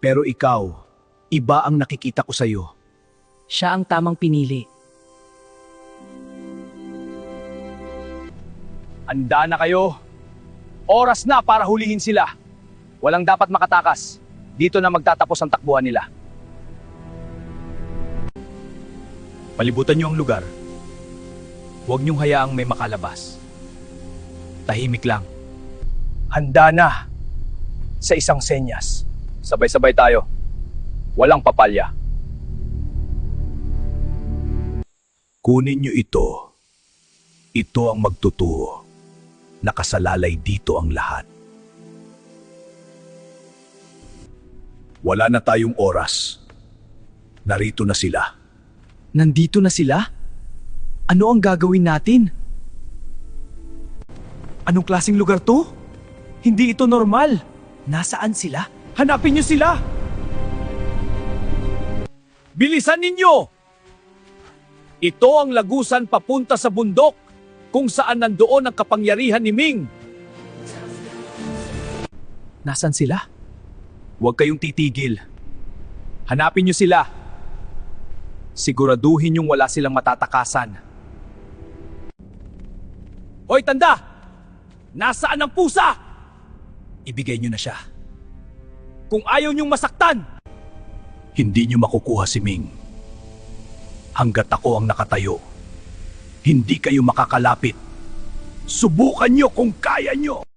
Pero ikaw, iba ang nakikita ko sa'yo. Siya ang tamang pinili. Handa na kayo. Oras na para hulihin sila. Walang dapat makatakas. Dito na magtatapos ang takbuhan nila. Palibutan niyo ang lugar. Huwag niyong hayaang may makalabas. Tahimik lang. Handa na. Sa isang senyas. Sabay-sabay tayo. Walang papalya. Kunin niyo ito. Ito ang magtuturo. Nakasalalay dito ang lahat. Wala na tayong oras. Narito na sila. Nandito na sila? Ano ang gagawin natin? Anong klaseng lugar to? Hindi ito normal. Nasaan sila? Hanapin niyo sila! Bilisan ninyo! Ito ang lagusan papunta sa bundok kung saan nandoon ang kapangyarihan ni Ming. Nasaan sila? Huwag kayong titigil. Hanapin niyo sila. Siguraduhin niyong wala silang matatakasan. Hoy tanda! Nasaan ang pusa? Ibigay niyo na siya. Kung ayaw niyong masaktan, Hindi niyo makukuha si Ming. Hanggat ako ang nakatayo, hindi kayo makakalapit. Subukan niyo kung kaya niyo!